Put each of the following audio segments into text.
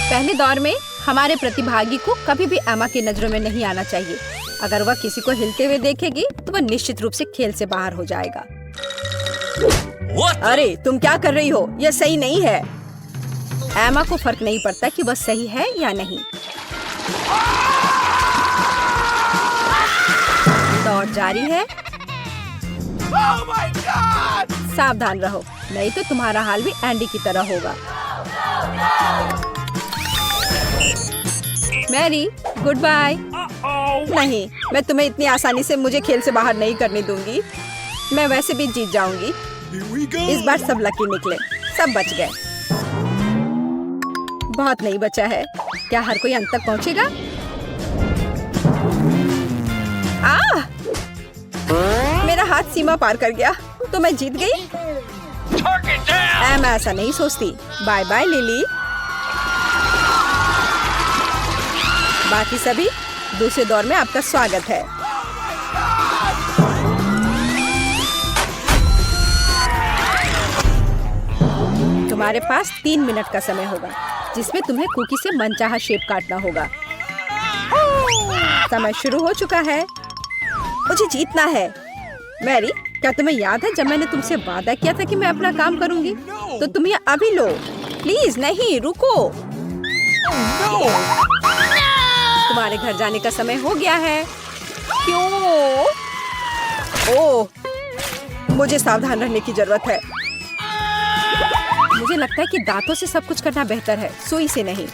पहले दौर में हमारे प्रतिभागी को कभी भी एमा की नजरों में नहीं आना चाहिए। अगर वह किसी को हिलते हुए देखेगी तो वह निश्चित रूप से खेल से बाहर हो जाएगा। अरे तुम क्या कर रही हो? यह सही नहीं है। एमा को फर्क नहीं पड़ता कि वह सही है या नहीं। दौड़ जारी है। Oh my God! सावधान रहो, नहीं तो तुम्हारा हाल भी एंडी की तरह होगा। Mary, goodbye. नहीं, मैं तुम्हें इतनी आसानी से मुझे खेल से बाहर नहीं करने दूंगी। मैं वैसे भी जीत जाऊंगी। इस बार सब लकी निकले, सब बच गए। बहुत नहीं बचा है। क्या हर कोई अंत तक पहुंचेगा? मेरा हाथ सीमा पार कर गया, तो मैं जीत गई। मैं ऐसा नहीं सोचती। Bye bye Lily. बाकी सभी, दूसरे दौर में आपका स्वागत है। तुम्हारे पास 3 मिनट का समय होगा, जिसमें तुम्हें कुकी से मनचाहा शेप काटना होगा। समय शुरू हो चुका है। मुझे जीतना है। मैरी, क्या तुम्हें याद है जब मैंने तुमसे वादा किया था कि मैं अपना काम करूंगी? तो तुम ये अभी लो। प्लीज नहीं, रुको। तुम्हारे घर जाने का समय हो गया है। क्यों? ओह, मुझे सावधान रहने की जरूरत है। मुझे लगता है कि दांतों से सब कुछ करना बेहतर है, सुई से नहीं।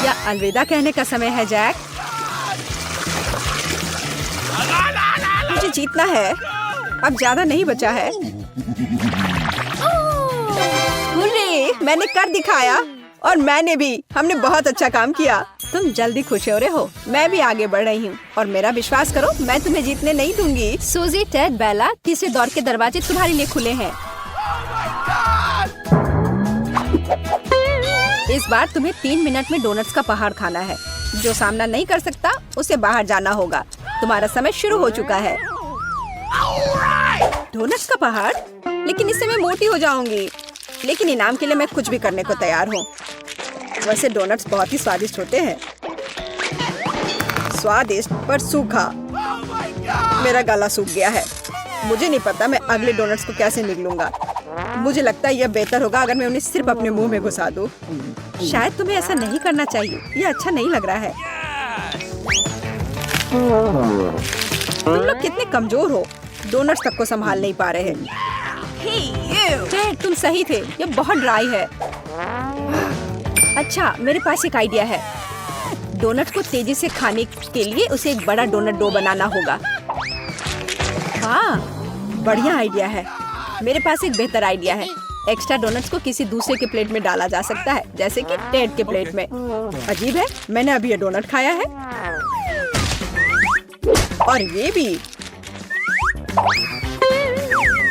या अलविदा कहने का समय है जैक। मुझे जीतना है। अब ज्यादा नहीं बचा है। हुर्रे, मैंने कर दिखाया। और मैंने भी। हमने बहुत अच्छा काम किया। तुम जल्दी खुश हो रहे हो। मैं भी आगे बढ़ रही हूँ और मेरा विश्वास करो, मैं तुम्हें जीतने नहीं दूंगी। सूजी, टेड, बेला, तीसरे दौर के दरवाजे तुम्हारे लिए खुले हैं। इस बार तुम्हें 3 मिनट में डोनट्स का पहाड़ खाना है। जो सामना नहीं कर सकता उसे बाहर जाना होगा। तुम्हारा समय शुरू हो चुका है। डोनट्स का पहाड़? लेकिन इससे मैं मोटी हो जाऊंगी। लेकिन इनाम के लिए मैं कुछ भी करने को तैयार हूँ। वैसे डोनट्स बहुत ही स्वादिष्ट होते हैं। स्वादिष्ट पर सूखा। मेरा गला सूख गया है। मुझे नहीं पता मैं अगले डोनट्स को कैसे निगलूंगा। मुझे लगता है यह बेहतर होगा अगर मैं उन्हें सिर्फ अपने मुंह में घुसा दूं। शायद तुम्हें ऐसा नहीं करना चाहिए। यह अच्छा नहीं लग रहा है। तुम लोग कितने कमजोर हो। डोनट्स तक को संभाल नहीं पा रहे हैं। तुम सही थे। यह बहुत ड्राई है। अच्छा, मेरे पास एक आइडिया है। डोनट को तेजी से खाने के लिए उसे एक बड़ा डोनट डो बनाना होगा। हाँ, बढ़िया आइडिया है। मेरे पास एक बेहतर आइडिया है। एक्स्ट्रा डोनट्स को किसी दूसरे के प्लेट में डाला जा सकता है, जैसे कि टेड के प्लेट में। अजीब है, मैंने अभी ये डोनट खाया है। और ये भी।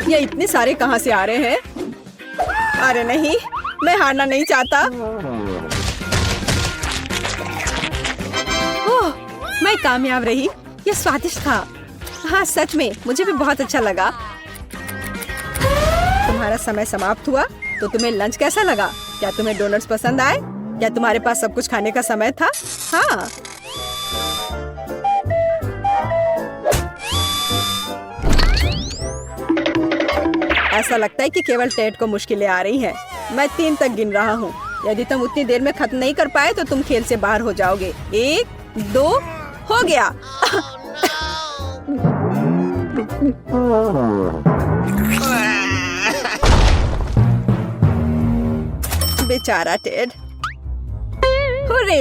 ये इतने सारे कहाँ से आ रहे हैं? अरे नहीं, मैं हारना नहीं चाहता। ओह, मैं कामयाब रही। ये स्वादिष्ट था। हाँ, सच में मुझे भी बहुत अच्छा लगा। तुम्हारा समय समाप्त हुआ, तो तुम्हें लंच कैसा लगा? क्या तुम्हें डोनट्स पसंद आए? क्या तुम्हारे पास सब कुछ खाने का समय था? हाँ। ऐसा लगता है कि केवल टेड को मुश्किलें आ रही हैं। मैं 3 तक गिन रहा हूँ। यदि तुम उतनी देर में खत्म नहीं कर पाए तो तुम खेल से बाहर हो जाओगे। 1, 2, हो गया। बेचारा टेड। हुर्रे,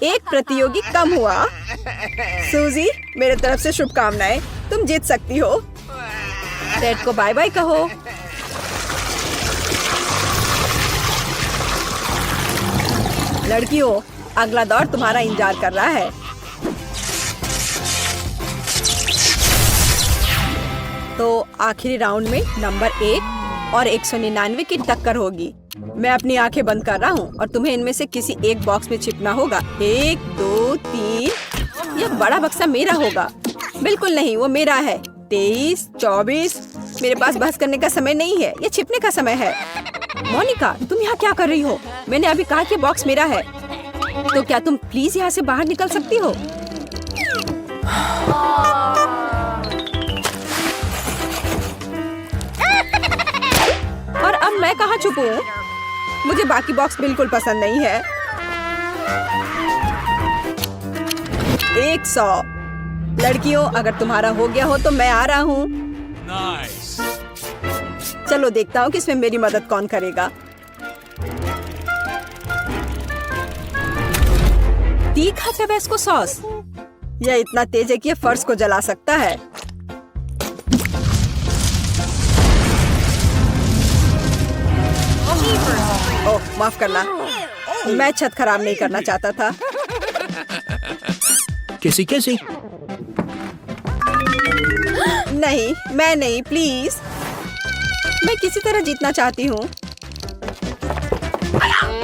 एक प्रतियोगी कम हुआ। सूजी, मेरे तरफ से शुभकामनाएं। तुम जीत सकती हो। टेड को बाय बाय कहो। लड़कियों, अगला दौर तुम्हारा इंतजार कर रहा है। तो आखिरी राउंड में नंबर 1 और 199 की टक्कर होगी। मैं अपनी आंखें बंद कर रहा हूँ और तुम्हें इनमें से किसी एक बॉक्स में छिपना होगा। 1, 2, 3। यह बड़ा बक्सा मेरा होगा। बिल्कुल नहीं, वो मेरा है। 23, 24। मेरे पास बहस करने का समय नहीं है, ये छिपने का समय है। मोनिका, तुम यहाँ क्या कर रही हो? मैंने अभी कहा कि बॉक्स मेरा है। तो क्या तुम प्लीज यहाँ से बाहर निकल सकती हो? और अब मैं कहाँ छुपूं? मुझे बाकी बॉक्स बिल्कुल पसंद नहीं है। 100। लड़कियों, अगर तुम्हारा हो गया हो तो मैं आ रहा हूँ। Nice. चलो देखता हूँ कि इसमें मेरी मदद कौन करेगा। तीखा टेबेस्को सॉस। यह इतना तेज है कि यह फर्श को जला सकता है। ओह, माफ करना। मैं छत खराब नहीं करना चाहता था। किसी नहीं, मैं नहीं, प्लीज। मैं किसी तरह जीतना चाहती हूँ।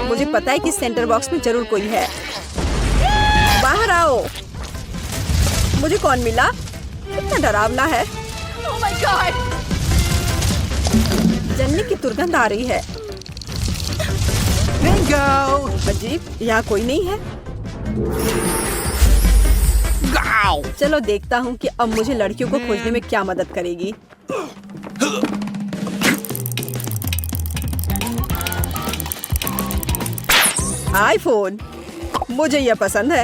मुझे पता है कि सेंटर बॉक्स में जरूर कोई है। बाहर आओ। मुझे कौन मिला? कितना डरावना है। Oh my God. जलने की दुर्गंध आ रही है। Bingo! अजीब, यहाँ कोई नहीं है। Ow! चलो देखता हूँ कि अब मुझे लड़कियों को खोजने में क्या मदद करेगी। आईफोन, मुझे यह पसंद है।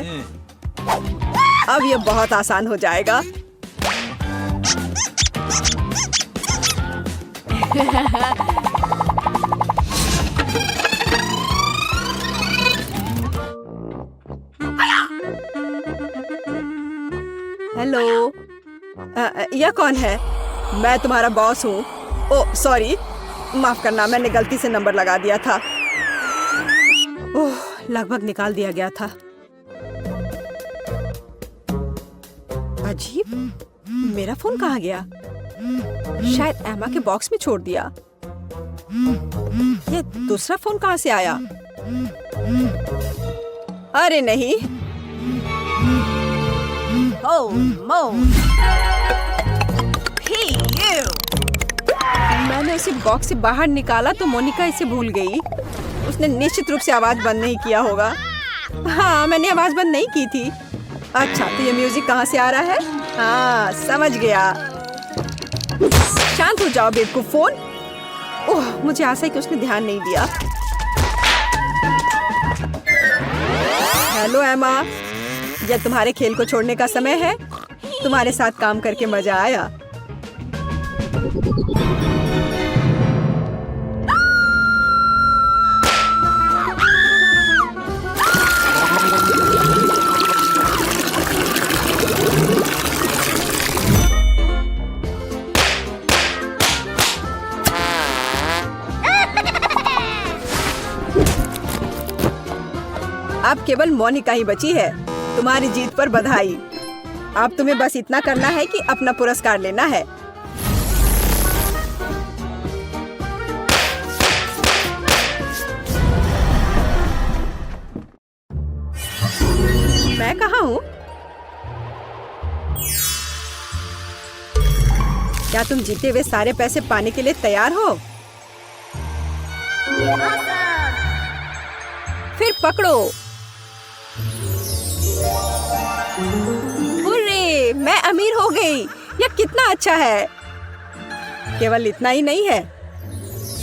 अब यह बहुत आसान हो जाएगा। हेलो, यह कौन है? मैं तुम्हारा बॉस हूँ। ओह सॉरी, माफ करना, मैंने गलती से नंबर लगा दिया था। ओह, लगभग निकाल दिया गया था। अजीब, मेरा फोन कहाँ गया? शायद एमा के बॉक्स में छोड़ दिया। ये दूसरा फोन कहाँ से आया? अरे नहीं। Oh, Mo. Hey, you. मैंने उसे बॉक्स से बाहर निकाला तो मोनिका इसे भूल गई। उसने निश्चित रूप से आवाज बंद नहीं किया होगा। हाँ, मैंने आवाज बंद नहीं की थी। अच्छा, तो ये म्यूजिक कहाँ से आ रहा है? हाँ, समझ गया। शांत हो जाओ बेवकूफ फोन। ओह, मुझे आशा है कि उसने ध्यान नहीं दिया। हेलो एमा, जब तुम्हारे खेल को छोड़ने का समय है। तुम्हारे साथ काम करके मजा आया। अब केवल मोनिका ही बची है। तुम्हारी जीत पर बधाई। अब तुम्हें बस इतना करना है कि अपना पुरस्कार लेना है। मैं कहाँ हूँ? क्या तुम जीते हुए सारे पैसे पाने के लिए तैयार हो? फिर पकड़ो। हुर्रे, मैं अमीर हो गई। यह कितना अच्छा है। केवल इतना ही नहीं है,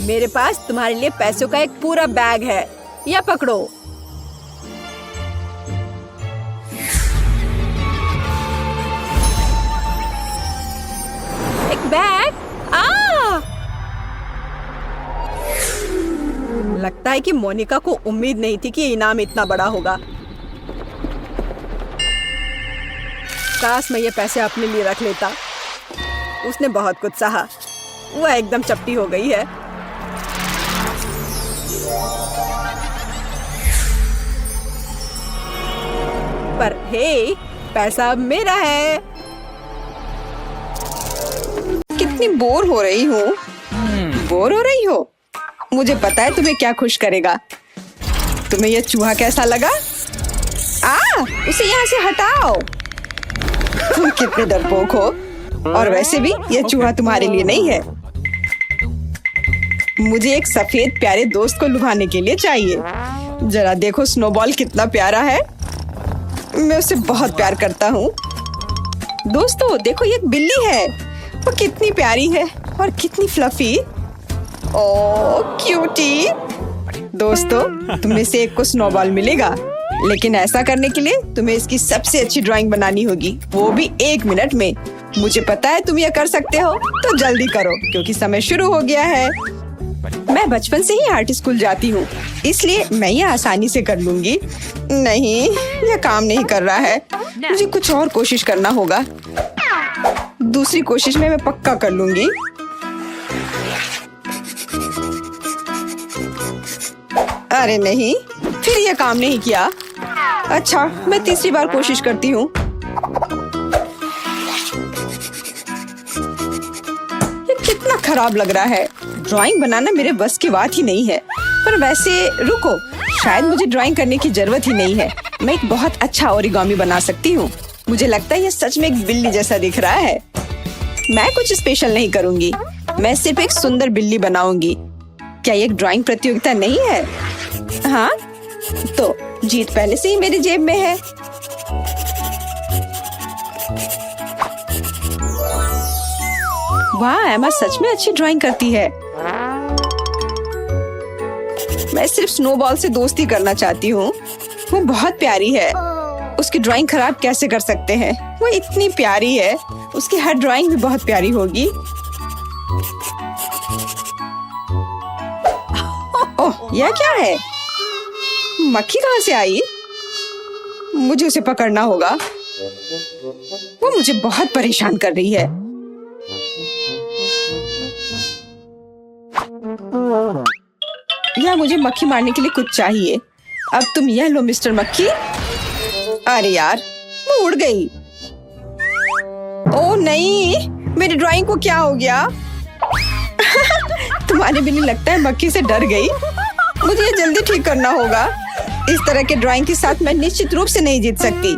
मेरे पास तुम्हारे लिए पैसों का एक पूरा बैग है। यह पकड़ो। एक बैग। लगता है कि मोनिका को उम्मीद नहीं थी कि इनाम इतना बड़ा होगा। काश मैं ये पैसे अपने लिए रख लेता। उसने बहुत कुछ सहा। वह एकदम चपटी हो गई है। पर हे, पैसा अब मेरा है। कितनी बोर हो रही हूँ। बोर हो रही हो? मुझे पता है तुम्हें क्या खुश करेगा। तुम्हें यह चूहा कैसा लगा? उसे यहाँ से हटाओ। तुम कितने डरपोक हो। और वैसे भी यह चूहा तुम्हारे लिए नहीं है। मुझे एक सफेद प्यारे दोस्त को लुभाने के लिए चाहिए। जरा देखो स्नोबॉल कितना प्यारा है। मैं उसे बहुत प्यार करता हूँ। दोस्तों देखो, ये एक बिल्ली है। वो कितनी प्यारी है और कितनी फ्लफी। ओह क्यूटी। दोस्तों, तुम में से एक को स्नोबॉल मिलेगा, लेकिन ऐसा करने के लिए तुम्हें इसकी सबसे अच्छी ड्राइंग बनानी होगी, वो भी 1 मिनट में। मुझे पता है तुम ये कर सकते हो, तो जल्दी करो क्योंकि समय शुरू हो गया है। मैं बचपन से ही आर्ट स्कूल जाती हूँ, इसलिए मैं ये आसानी से कर लूंगी। नहीं, यह काम नहीं कर रहा है। मुझे कुछ और कोशिश करना होगा। दूसरी कोशिश में मैं पक्का कर लूंगी। अरे नहीं, फिर यह काम नहीं किया। अच्छा, मैं तीसरी बार कोशिश करती हूँ। ये कितना खराब लग रहा है। ड्राइंग बनाना मेरे बस की बात ही नहीं है। पर वैसे रुको, शायद मुझे ड्राइंग करने की जरूरत ही नहीं है। मैं एक बहुत अच्छा ओरिगामी बना सकती हूँ। मुझे लगता है ये सच में एक बिल्ली जैसा दिख रहा है। मैं कुछ स्पेशल नहीं करूँगी, मैं सिर्फ एक सुंदर बिल्ली बनाऊंगी। क्या ये एक ड्राइंग प्रतियोगिता नहीं है? हाँ, तो जीत पहले से ही मेरी जेब में है। वाह, एमा सच में अच्छी ड्राइंग करती है। मैं सिर्फ स्नोबॉल से दोस्ती करना चाहती हूँ। वो बहुत प्यारी है। उसकी ड्राइंग खराब कैसे कर सकते हैं? वो इतनी प्यारी है। उसकी हर ड्राइंग भी बहुत प्यारी होगी। ओह, यह क्या है? मक्खी कहाँ से आई? मुझे उसे पकड़ना होगा। वो मुझे बहुत परेशान कर रही है। या मुझे मक्खी मारने के लिए कुछ चाहिए। अब तुम यह लो मिस्टर मक्खी। अरे यार, वो उड़ गई। ओह नहीं, मेरी ड्राइंग को क्या हो गया? तुम्हारी बिल्ली लगता है मक्खी से डर गई। मुझे ये जल्दी ठीक करना होगा। इस तरह के ड्राइंग के साथ मैं निश्चित रूप से नहीं जीत सकती।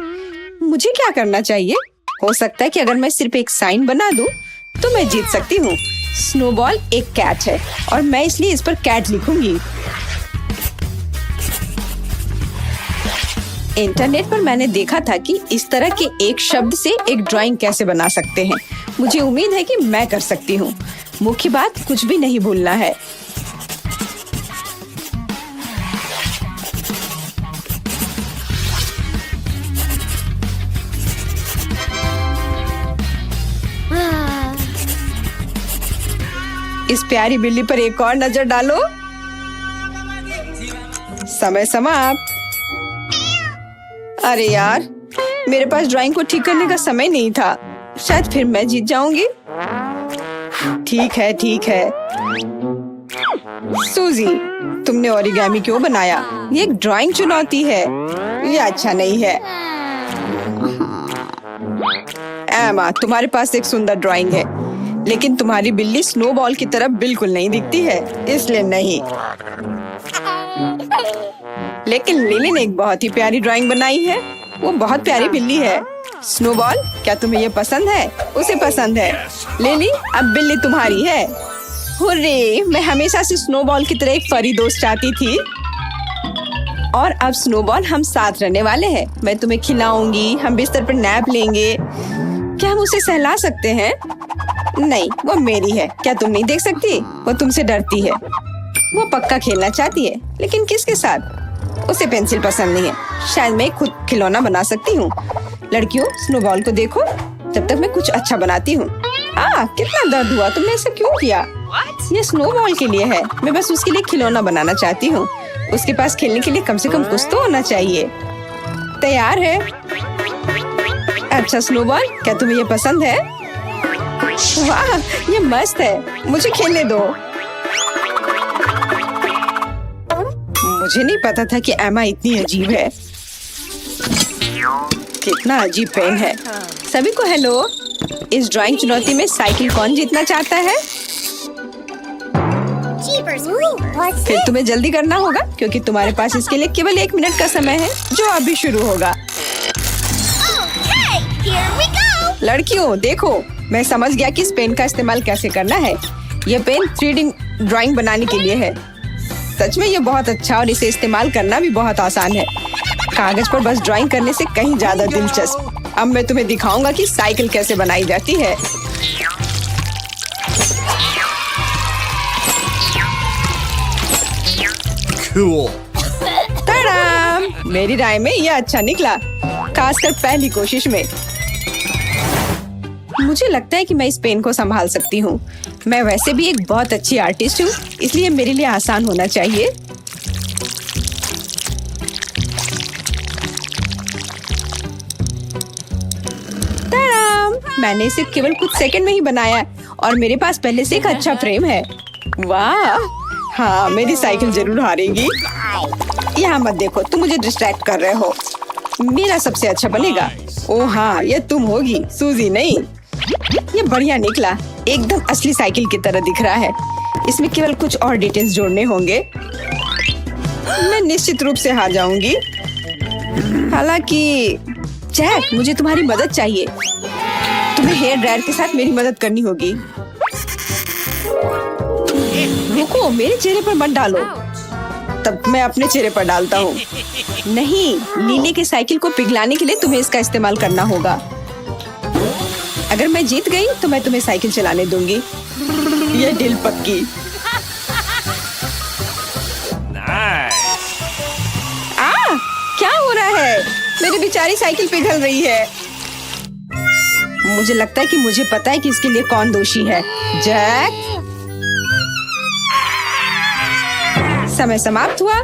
मुझे क्या करना चाहिए? हो सकता है कि अगर मैं सिर्फ एक साइन बना दूं, तो मैं जीत सकती हूँ। स्नोबॉल एक कैट है और मैं इसलिए इस पर कैट लिखूंगी। इंटरनेट पर मैंने देखा था कि इस तरह के एक शब्द से एक ड्राइंग कैसे बना सकते हैं। मुझे उम्मीद है कि मैं कर सकती हूँ। मुख्य बात कुछ भी नहीं भूलना है। इस प्यारी बिल्ली पर एक और नजर डालो। समय समाप्त। अरे यार, मेरे पास ड्राइंग को ठीक करने का समय नहीं था। शायद फिर मैं जीत जाऊंगी। ठीक है, ठीक है। सूजी, तुमने ओरिगामी क्यों बनाया? ये एक ड्राइंग चुनौती है। ये अच्छा नहीं है। एमा, तुम्हारे पास एक सुंदर ड्राइंग है, लेकिन तुम्हारी बिल्ली स्नोबॉल की तरफ बिल्कुल नहीं दिखती है, इसलिए नहीं। लेकिन लिली ने एक बहुत ही प्यारी ड्राइंग बनाई है। वो बहुत प्यारी बिल्ली है। स्नोबॉल, क्या तुम्हें ये पसंद है? उसे पसंद है। लिली, अब बिल्ली तुम्हारी है। हुर्रे, मैं हमेशा से स्नोबॉल की तरह एक फरी दोस्त चाहती थी। और अब स्नोबॉल, हम साथ रहने वाले हैं। मैं तुम्हें खिलाऊंगी, हम बिस्तर पर नैप लेंगे। क्या हम उसे सहला सकते हैं? नहीं, वो मेरी है। क्या तुम नहीं देख सकती? वो तुमसे डरती है। वो पक्का खेलना चाहती है, लेकिन किसके साथ? उसे पेंसिल पसंद नहीं है। शायद मैं खुद खिलौना बना सकती हूँ। लड़कियों, स्नोबॉल को देखो, जब तक मैं कुछ अच्छा बनाती हूँ। कितना दर्द हुआ। तुमने ऐसा क्यों किया? ये स्नोबॉल के लिए है। मैं बस उसके लिए खिलौना बनाना चाहती हूँ। उसके पास खेलने के लिए कम से कम कुछ तो होना चाहिए। तैयार है? अच्छा स्नोबॉल, क्या तुम्हें ये पसंद है? वाह, ये मस्त है। मुझे खेलने दो। मुझे नहीं पता था कि एमा इतनी अजीब है। कितना अजीब पेन है। सभी को हेलो। इस ड्राइंग चुनौती में साइकिल कौन जीतना चाहता है? फिर तुम्हें जल्दी करना होगा, क्योंकि तुम्हारे पास इसके लिए केवल 1 मिनट का समय है, जो अभी शुरू होगा। लड़कियों देखो, मैं समझ गया कि इस पेन का इस्तेमाल कैसे करना है। यह पेन 3D ड्राइंग बनाने के लिए है। सच में ये बहुत अच्छा और इसे इस्तेमाल करना भी बहुत आसान है। कागज पर बस ड्राइंग करने से कहीं ज्यादा दिलचस्प। अब मैं तुम्हें दिखाऊंगा कि साइकिल कैसे बनाई जाती है। Cool. तड़ाम! मेरी राय में यह अच्छा निकला, खासकर पहली कोशिश में। मुझे लगता है कि मैं इस पेन को संभाल सकती हूँ। मैं वैसे भी एक बहुत अच्छी आर्टिस्ट हूँ, इसलिए मेरे लिए आसान होना चाहिए। तड़ाम! मैंने इसे केवल कुछ सेकंड में ही बनाया और मेरे पास पहले से एक अच्छा फ्रेम है। वाह! हाँ, मेरी साइकिल जरूर हारेगी। यहाँ मत देखो, तुम मुझे डिस्ट्रैक्ट कर रहे हो। मेरा सबसे अच्छा बनेगा। ओह हाँ, ये तुम होगी, सूजी नहीं। ये बढ़िया निकला, एकदम असली साइकिल की तरह दिख रहा है। इसमें केवल कुछ और डिटेल्स जोड़ने होंगे। मैं निश्चित रूप से हार जाऊंगी। हालांकि जैक, मुझे तुम्हारी मदद चाहिए। तुम्हें हेयर ड्रायर के साथ मेरी मदद करनी होगी। रुको, मेरे चेहरे पर मत डालो। तब मैं अपने चेहरे पर डालता हूँ। नहीं, नीले के साइकिल को पिघलाने के लिए तुम्हें इसका इस्तेमाल करना होगा। अगर मैं जीत गई तो मैं तुम्हें साइकिल चलाने दूंगी। ये डील पक्की। Nice. क्या हो रहा है? मेरी बेचारी साइकिल पिघल रही है। मुझे लगता है कि मुझे पता है कि इसके लिए कौन दोषी है। जैक, समय समाप्त हुआ।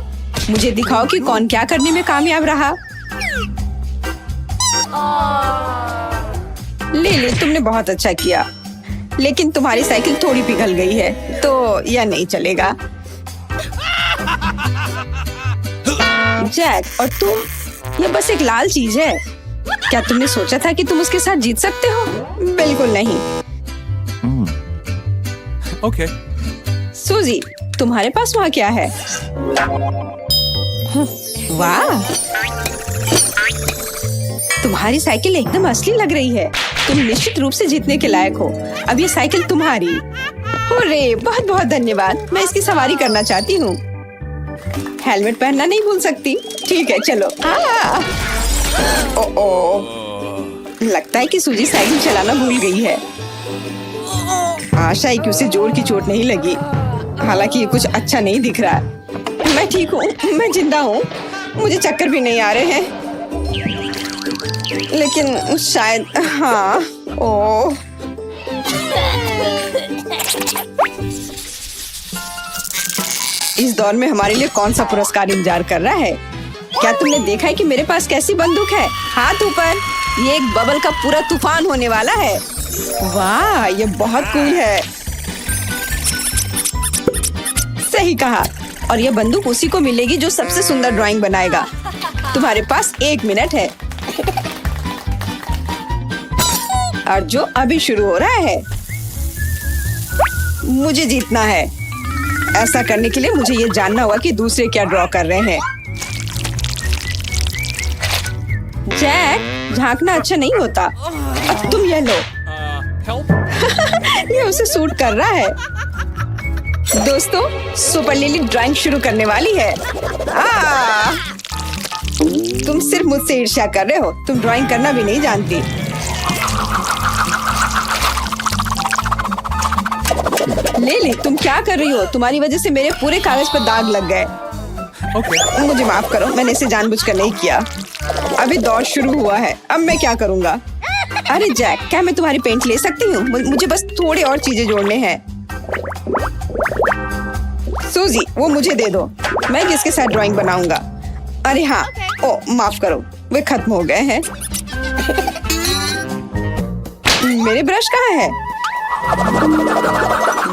मुझे दिखाओ कि कौन क्या करने में कामयाब रहा। लिली, तुमने बहुत अच्छा किया, लेकिन तुम्हारी साइकिल थोड़ी पिघल गई है, तो यह नहीं चलेगा। जैक, और तुम, यह बस एक लाल चीज है। क्या तुमने सोचा था कि तुम उसके साथ जीत सकते हो? बिल्कुल नहीं। Okay. सूजी, तुम्हारे पास वहाँ क्या है? वाह, तुम्हारी साइकिल एकदम असली लग रही है। तुम निश्चित रूप से जीतने के लायक हो। अब ये साइकिल तुम्हारी। हुर्रे, बहुत बहुत धन्यवाद। मैं इसकी सवारी करना चाहती हूँ। हेलमेट पहनना नहीं भूल सकती। ठीक है, चलो। लगता है कि सूजी साइकिल चलाना भूल गई है। आशा है कि उसे जोर की चोट नहीं लगी। हालांकि ये कुछ अच्छा नहीं दिख रहा। मैं ठीक हूँ, मैं जिंदा हूँ। मुझे चक्कर भी नहीं आ रहे हैं, लेकिन शायद हाँ। ओह, इस दौर में हमारे लिए कौन सा पुरस्कार इंतजार कर रहा है? क्या तुमने देखा है कि मेरे पास कैसी बंदूक है? हाथ ऊपर। ये एक बबल का पूरा तूफान होने वाला है। वाह, ये बहुत कूल है। सही कहा। और ये बंदूक उसी को मिलेगी जो सबसे सुंदर ड्राइंग बनाएगा। तुम्हारे पास 1 मिनट है। और जो अभी शुरू हो रहा है। मुझे जीतना है। ऐसा करने के लिए मुझे ये जानना होगा कि दूसरे क्या ड्रॉ कर रहे हैं। जैक, झांकना अच्छा नहीं होता। अब तुम ये लो। Help. ये उसे सूट कर रहा है। दोस्तों, सुपर लिली ड्राइंग शुरू करने वाली है। तुम सिर्फ मुझसे ईर्ष्या कर रहे हो। तुम ड्राइंग करना भी नहीं जानती। लिली, तुम क्या कर रही हो? तुम्हारी वजह से मेरे पूरे कागज पर दाग लग गए। Okay. मुझे माफ करो, मैंने इसे जानबूझकर नहीं किया। अभी दौड़ शुरू हुआ है। अब मैं क्या करूँगा? अरे जैक, क्या मैं तुम्हारी पेंट ले सकती हूँ? मुझे बस थोड़े और चीजें जोड़ने हैं। सूजी, वो मुझे दे दो। मैं किसके साथ ड्राइंग बनाऊंगा? अरे हाँ, ओ माफ करो, वे खत्म हो गए हैं। मेरे ब्रश कहाँ है?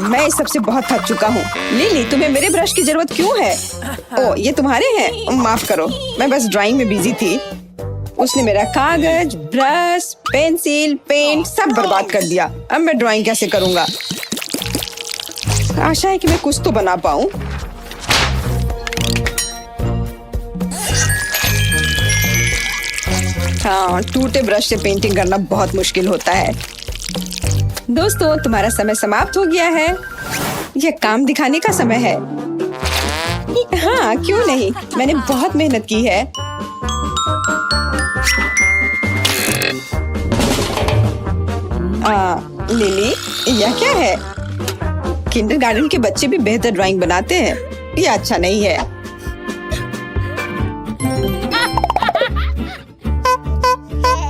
मैं इस सबसे बहुत थक चुका हूँ। लिली, तुम्हें मेरे ब्रश की जरूरत क्यों है? ओ, ये तुम्हारे हैं? माफ करो, मैं बस ड्राइंग में बिजी थी। उसने मेरा कागज, ब्रश, पेंसिल, पेंट सब बर्बाद कर दिया। अब मैं ड्राइंग कैसे करूँगा? आशा है कि मैं कुछ तो बना पाऊँ। हाँ, टूटे ब्रश से पेंटिंग करना बहुत मुश्किल होता है। दोस्तों, तुम्हारा समय समाप्त हो गया है। यह काम दिखाने का समय है। हाँ, क्यों नहीं, मैंने बहुत मेहनत की है। लिली, यह क्या है? किंडरगार्टन के बच्चे भी बेहतर ड्राइंग बनाते हैं। यह अच्छा नहीं है।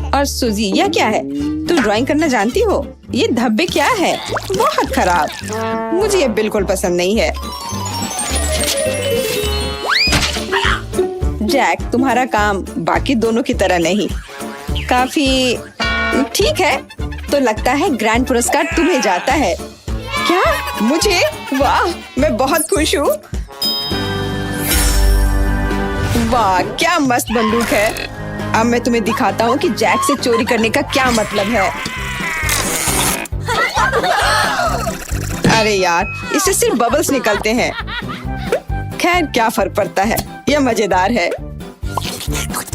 और सूजी, यह क्या है? तुम ड्राइंग करना जानती हो? ये धब्बे क्या है? बहुत खराब। मुझे ये बिल्कुल पसंद नहीं है। जैक, तुम्हारा काम बाकी दोनों की तरह नहीं। काफी ठीक है। तो लगता है ग्रैंड पुरस्कार तुम्हें जाता है। क्या? मुझे? वाह, मैं बहुत खुश हूँ। वाह, क्या मस्त बंदूक है। अब मैं तुम्हें दिखाता हूँ कि जैक से चोरी करने का क्या मतलब है। अरे यार, इससे सिर्फ बबल्स निकलते हैं। खैर, क्या फर्क पड़ता है, यह मजेदार है।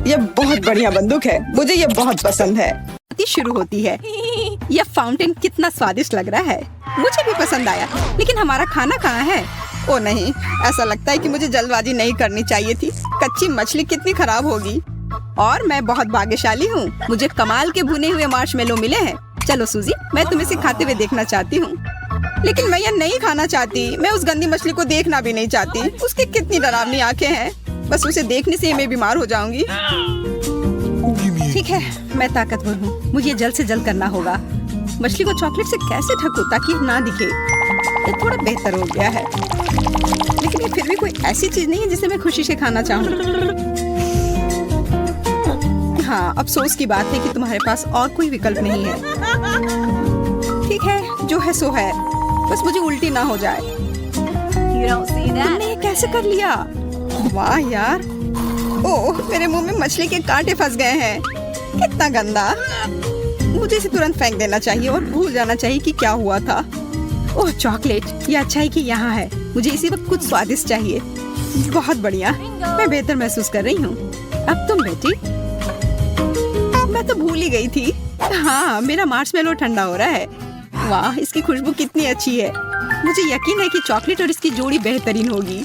यह बहुत बढ़िया बंदूक है, मुझे यह बहुत पसंद है। शुरू होती है। यह फाउंटेन कितना स्वादिष्ट लग रहा है, मुझे भी पसंद आया। लेकिन हमारा खाना कहाँ है? ओ नहीं, ऐसा लगता है कि मुझे जल्दबाजी नहीं करनी चाहिए थी। कच्ची मछली कितनी खराब होगी। और मैं बहुत भाग्यशाली हूँ, मुझे कमाल के भुने हुए मार्शमेलो मिले हैं। चलो सूजी, मैं तुम्हें इसे खाते हुए देखना चाहती हूँ। लेकिन मैं यह नहीं खाना चाहती। मैं उस गंदी मछली को देखना भी नहीं चाहती। उसकी कितनी डरावनी आंखें हैं। बस उसे देखने से मैं बीमार हो जाऊंगी। ठीक है, मैं ताकतवर हूँ, मुझे जल्द से जल्द करना होगा। मछली को चॉकलेट से कैसे ढकूं ताकि ना दिखे। ये थोड़ा बेहतर हो गया है, लेकिन ये फिर भी कोई ऐसी चीज नहीं है जिसे मैं खुशी से खाना चाहूँ। हाँ, अफसोस की बात है कि तुम्हारे पास और कोई विकल्प नहीं है। ठीक है, जो है सो है, बस मुझे उल्टी ना हो जाए। तुमने ये कैसे कर लिया? वाह यार, ओह, मेरे मुंह में मछली के कांटे फंस गए हैं। कितना गंदा। मुझे इसे तुरंत फेंक देना चाहिए और भूल जाना चाहिए कि क्या हुआ था। ओह चॉकलेट, ये अच्छा है कि यहाँ है। मुझे इसी वक्त कुछ स्वादिष्ट चाहिए। बहुत बढ़िया, मैं बेहतर महसूस कर रही हूँ। अब तुम बेटी। मैं तो भूल ही गई थी। हाँ, मेरा मार्शमेलो ठंडा हो रहा है। वाह, इसकी खुशबू कितनी अच्छी है। मुझे यकीन है कि चॉकलेट और इसकी जोड़ी बेहतरीन होगी।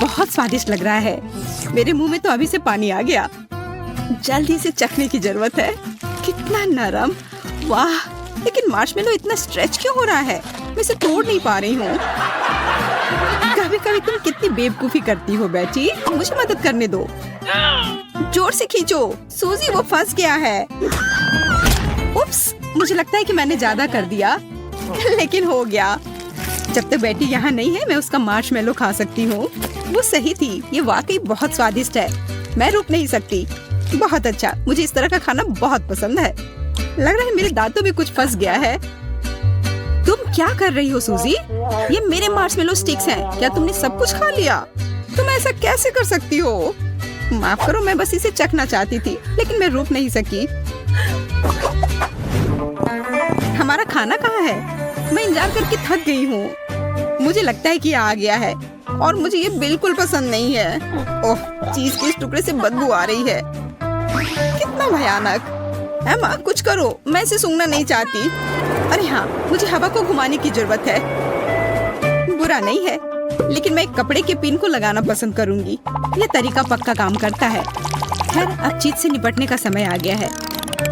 बहुत स्वादिष्ट लग रहा है। मेरे मुंह में तो अभी से पानी आ गया। जल्दी से चखने की जरूरत है। कितना नरम। वाह, लेकिन मार्शमेलो इतना स्ट्रेच क्यों हो रहा है? मैं इसे तोड़ नहीं पा रही हूँ। कभी कभी तुम कितनी बेवकूफी करती हो बेटी। मुझे मदद करने दो। जोर से खींचो। सूजी, वो फंस गया है। उप्स, मुझे लगता है कि मैंने ज्यादा कर दिया, लेकिन हो गया। जब तक बेटी यहाँ नहीं है, मैं उसका मार्शमेलो खा सकती हूँ। वो सही थी, ये वाकई बहुत स्वादिष्ट है। मैं रुक नहीं सकती। बहुत अच्छा, मुझे इस तरह का खाना बहुत पसंद है। लग रहा है मेरे दांतों में कुछ फंस गया है। तुम क्या कर रही हो सूजी? ये मेरे मार्शमेलो स्टिक्स हैं। क्या तुमने सब कुछ खा लिया? तुम ऐसा कैसे कर सकती हो? माफ करो, मैं बस इसे चखना चाहती थी, लेकिन मैं रुक नहीं सकी। हमारा खाना कहाँ है? मैं इंतजार करके थक गई हूँ। मुझे लगता है कि ये आ गया है और मुझे ये बिल्कुल पसंद नहीं है। ओह, चीज के इस टुकड़े से बदबू आ रही है। कितना भयानक। एमा, कुछ करो, मैं इसे सूंघना नहीं चाहती। अरे हाँ, मुझे हवा को घुमाने की जरूरत है। बुरा नहीं है, लेकिन मैं कपड़े के पिन को लगाना पसंद करूंगी। ये तरीका पक्का काम करता है। खैर, अब चीज से निपटने का समय आ गया है।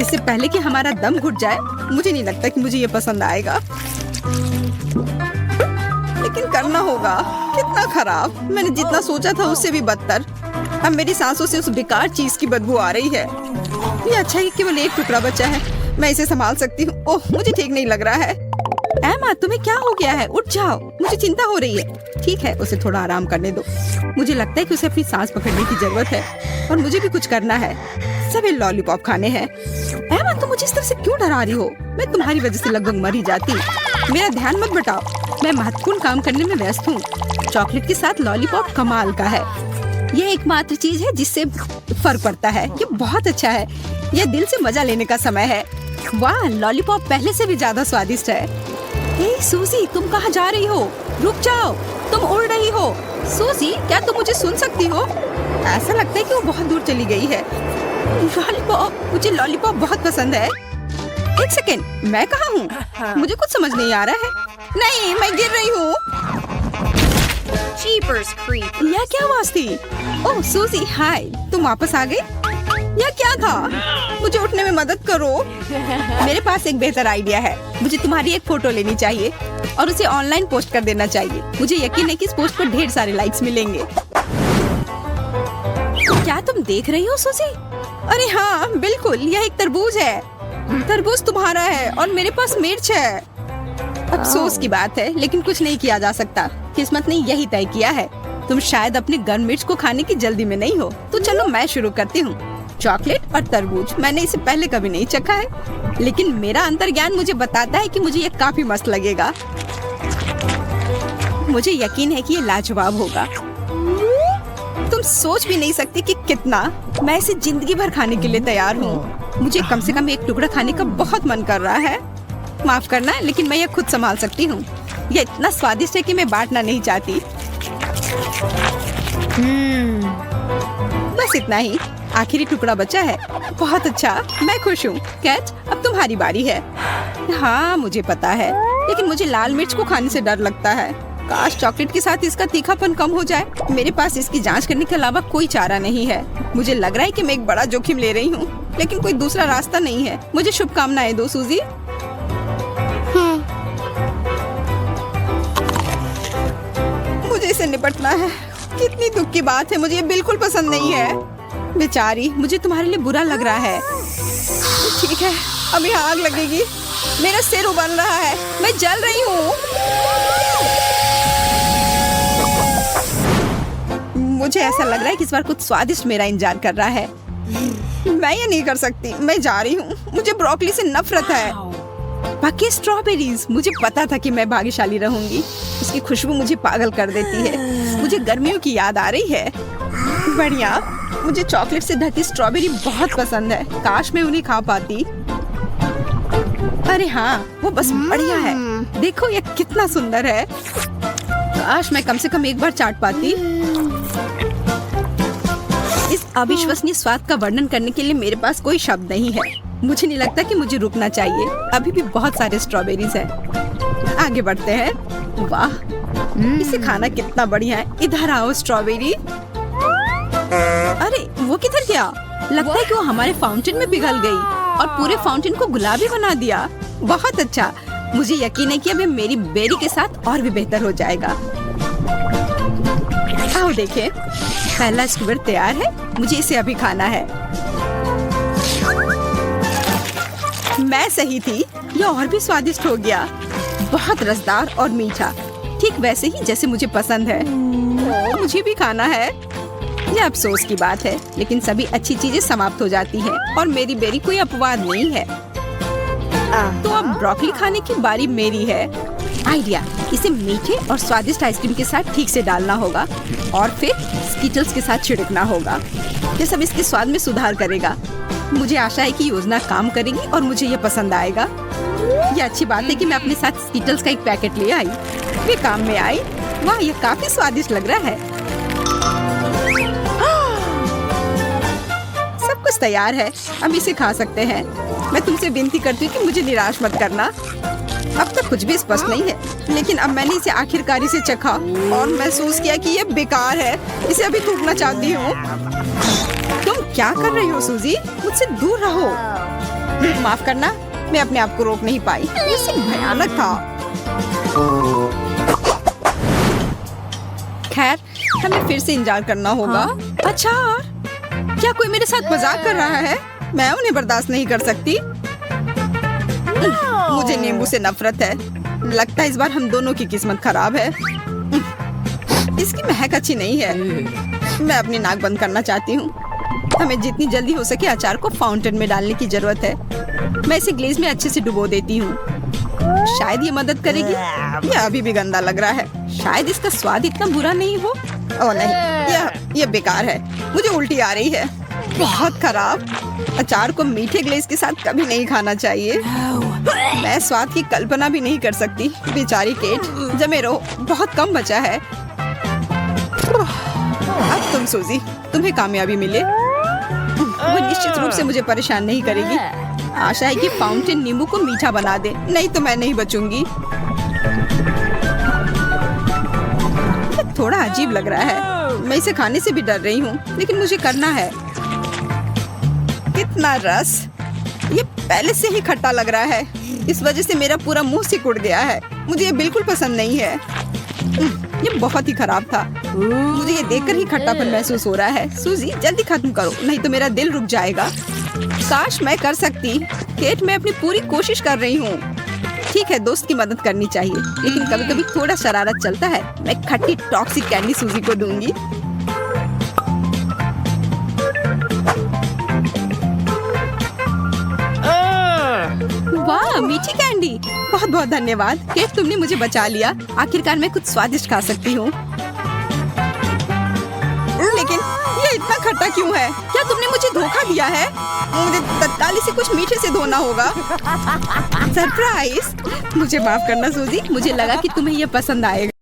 इससे पहले कि हमारा दम घुट जाए, मुझे नहीं लगता कि मुझे ये पसंद आएगा, लेकिन करना होगा। कितना खराब। मैंने जितना सोचा था उससे भी बदतर। अब मेरी सांसों से उस बेकार चीज की बदबू आ रही है। ये अच्छा है कि केवल एक टुकड़ा बचा है, मैं इसे संभाल सकती हूँ। ओह, मुझे ठीक नहीं लग रहा है। एमा, तुम्हें क्या हो गया है? उठ जाओ, मुझे चिंता हो रही है। ठीक है, उसे थोड़ा आराम करने दो। मुझे लगता है कि उसे अपनी सांस पकड़ने की जरूरत है और मुझे भी कुछ करना है। सभी लॉलीपॉप खाने हैं। एमा, तुम मुझे इस तरह से क्यों डरा रही हो? मैं तुम्हारी वजह से लगभग मर ही जाती। मेरा ध्यान मत बटाओ, मैं महत्वपूर्ण काम करने में व्यस्त हूँ। चॉकलेट के साथ लॉलीपॉप कमाल का है। यह एकमात्र चीज है जिससे फर्क पड़ता है। ये बहुत अच्छा है। यह दिल से मजा लेने का समय है। वाह, लॉलीपॉप पहले से भी ज्यादा स्वादिष्ट है। हे सूजी, तुम कहाँ जा रही हो? रुक जाओ, तुम उड़ रही हो। सूजी, क्या तुम मुझे सुन सकती हो? ऐसा लगता है कि वो बहुत दूर चली गई है। लॉलीपॉप, मुझे लॉलीपॉप बहुत पसंद है। एक सेकेंड, मैं कहाँ हूँ? मुझे कुछ समझ नहीं आ रहा है। नहीं, मैं गिर रही हूँ। Jeepers creep. यह क्या आवाज थी? ओह सूजी, हाय, तुम वापस आ गई? यह क्या था? मुझे उठने में मदद करो। मेरे पास एक बेहतर आइडिया है। मुझे तुम्हारी एक फोटो लेनी चाहिए और उसे ऑनलाइन पोस्ट कर देना चाहिए। मुझे यकीन है कि इस पोस्ट पर ढेर सारे लाइक्स मिलेंगे। क्या तुम देख रही हो सूजी? अरे हाँ बिल्कुल, यह एक तरबूज है। तरबूज तुम्हारा है और मेरे पास मिर्च है। अफसोस की बात है, लेकिन कुछ नहीं किया जा सकता। किस्मत ने यही तय किया है। तुम शायद अपने गर्म मिर्च को खाने की जल्दी में नहीं हो। तो चलो मैं शुरू करती हूँ। चॉकलेट और तरबूज, मैंने इसे पहले कभी नहीं चखा है, लेकिन मेरा अंतर्ज्ञान मुझे बताता है कि मुझे ये काफी मस्त लगेगा। मुझे यकीन है कि ये लाजवाब होगा। तुम सोच भी नहीं सकती कि कितना मैं इसे जिंदगी भर खाने के लिए तैयार हूँ। मुझे कम से कम एक टुकड़ा खाने का बहुत मन कर रहा है। माफ करना, लेकिन मैं ये खुद संभाल सकती हूँ। ये इतना स्वादिष्ट है कि मैं बांटना नहीं चाहती। बस इतना ही, आखिरी टुकड़ा बचा है। बहुत अच्छा, मैं खुश हूँ। कैच, अब तुम्हारी बारी है। हाँ मुझे पता है, लेकिन मुझे लाल मिर्च को खाने से डर लगता है। काश चॉकलेट के साथ इसका तीखापन कम हो जाए। मेरे पास इसकी जांच करने के अलावा कोई चारा नहीं है। मुझे लग रहा है कि मैं एक बड़ा जोखिम ले रही हूँ, लेकिन कोई दूसरा रास्ता नहीं है। मुझे शुभकामनाएं दो सूजी। मुझे इसे निपटना है। कितनी दुख की बात है, मुझे ये बिल्कुल पसंद नहीं है। बेचारी, मुझे तुम्हारे लिए बुरा लग रहा है। ठीक है, अब यहाँ आग लगेगी। मेरा सिर उबल रहा है, मैं जल रही हूँ। मुझे ऐसा लग रहा है कि इस बार कुछ स्वादिष्ट मेरा इंतजार कर रहा है। मैं ये नहीं कर सकती, मैं जा रही हूँ। मुझे ब्रोकली से नफरत है। बाकी स्ट्रॉबेरीज, मुझे पता था कि मैं भाग्यशाली रहूंगी। उसकी खुशबू मुझे पागल कर देती है। मुझे गर्मियों की याद आ रही है। बढ़िया, मुझे चॉकलेट से ढकी स्ट्रॉबेरी बहुत पसंद है। काश मैं उन्हें खा पाती। अरे हाँ, वो बस बढ़िया है। देखो ये कितना सुंदर है। काश मैं कम से कम एक बार चाट पाती। इस अविश्वसनीय स्वाद का वर्णन करने के लिए मेरे पास कोई शब्द नहीं है। मुझे नहीं लगता कि मुझे रुकना चाहिए। अभी भी बहुत सारे स्ट्रॉबेरीज हैं। आगे बढ़ते हैं। वाह, इसे खाना कितना बढ़िया है। इधर आओ स्ट्रॉबेरी। अरे वो किधर गया? लगता है कि वो हमारे फाउंटेन में पिघल गई और पूरे फाउंटेन को गुलाबी बना दिया। बहुत अच्छा, मुझे यकीन है कि अब ये मेरी बेरी के साथ और भी बेहतर हो जाएगा। आओ देखें, पहला स्क्वायर तैयार है। मुझे इसे अभी खाना है। मैं सही थी, यह और भी स्वादिष्ट हो गया। बहुत रसदार और मीठा, ठीक वैसे ही जैसे मुझे पसंद है। मुझे भी खाना है। यह अफसोस की बात है, लेकिन सभी अच्छी चीजें समाप्त हो जाती हैं और मेरी बेरी कोई अपवाद नहीं है। तो अब ब्रोकली खाने की बारी मेरी है। आइडिया, इसे मीठे और स्वादिष्ट आइसक्रीम के साथ ठीक से डालना होगा और फिर स्कीटल्स के साथ छिड़कना होगा। ये सब इसके स्वाद में सुधार करेगा। मुझे आशा है कि योजना काम करेगी और मुझे ये पसंद आएगा। ये अच्छी बात है कि मैं अपने साथ स्कीटल्स का एक पैकेट ले आई। वे काम में आई। वाह, ये काफी स्वादिष्ट लग रहा है। सब कुछ तैयार है, अब इसे खा सकते हैं। मैं तुमसे विनती करती हूँ कि मुझे निराश मत करना। अब तक कुछ भी स्पष्ट नहीं है, लेकिन अब मैंने इसे आखिरकार इसे चखा और महसूस किया कि ये बेकार है। इसे अभी थूकना चाहती हूँ। तुम क्या कर रही हो सूजी? मुझसे दूर रहो। माफ करना, मैं अपने आप को रोक नहीं पाई। ये सिर्फ भयानक था। खैर, हमें फिर से इंतजार करना होगा। अच्छा, क्या कोई मेरे साथ मजाक कर रहा है? मैं उन्हें बर्दाश्त नहीं कर सकती। मुझे नींबू से नफरत है। लगता है इस बार हम दोनों की किस्मत खराब है। इसकी महक अच्छी नहीं है। मैं अपनी नाक बंद करना चाहती हूँ। हमें जितनी जल्दी हो सके अचार को फाउंटेन में डालने की जरूरत है। मैं इसे ग्लेज में अच्छे से डुबो देती हूँ। शायद ये मदद करेगी। यह अभी भी गंदा लग रहा है। शायद इसका स्वाद इतना बुरा नहीं हो। ओह नहीं, यह बेकार है। मुझे उल्टी आ रही है। बहुत खराब। अचार को मीठे ग्लेज के साथ कभी नहीं खाना चाहिए। मैं स्वाद की कल्पना भी नहीं कर सकती। बेचारी केट, जमे रहो, बहुत कम बचा है। अब तुम सूजी, तुम्हें कामयाबी मिले। वो निश्चित रूप से मुझे परेशान नहीं करेगी। आशा है कि फाउंटेन नींबू को मीठा बना दे, नहीं तो मैं नहीं बचूंगी। ये थोड़ा अजीब लग रहा है। मैं इसे खाने से भी डर रही हूँ, लेकिन मुझे करना है। कितना रस! ये पहले से ही खट्टा लग रहा है, इस वजह से मेरा पूरा मुंह सिकुड़ उड़ गया है। मुझे ये बिल्कुल पसंद नहीं है। ये बहुत ही खराब था। मुझे ये देखकर ही खट्टापन महसूस हो रहा है। सूजी, जल्दी खत्म करो, नहीं तो मेरा दिल रुक जाएगा। काश मैं कर सकती। केट, मैं अपनी पूरी कोशिश कर रही हूँ। ठीक है, दोस्त की मदद करनी चाहिए, लेकिन कभी कभी थोड़ा शरारत चलता है। मैं खट्टी टॉक्सिक कैंडी सूजी को दूंगी। वाह, मीठी कैंडी! बहुत बहुत धन्यवाद केट, तुमने मुझे बचा लिया। आखिरकार मैं कुछ स्वादिष्ट खा सकती हूँ। लेकिन ये इतना खट्टा क्यों है? क्या तुमने मुझे धोखा दिया है? मुझे तत्काल इसे कुछ मीठे से धोना होगा। सरप्राइज! मुझे माफ करना सूजी, मुझे लगा कि तुम्हें ये पसंद आएगा।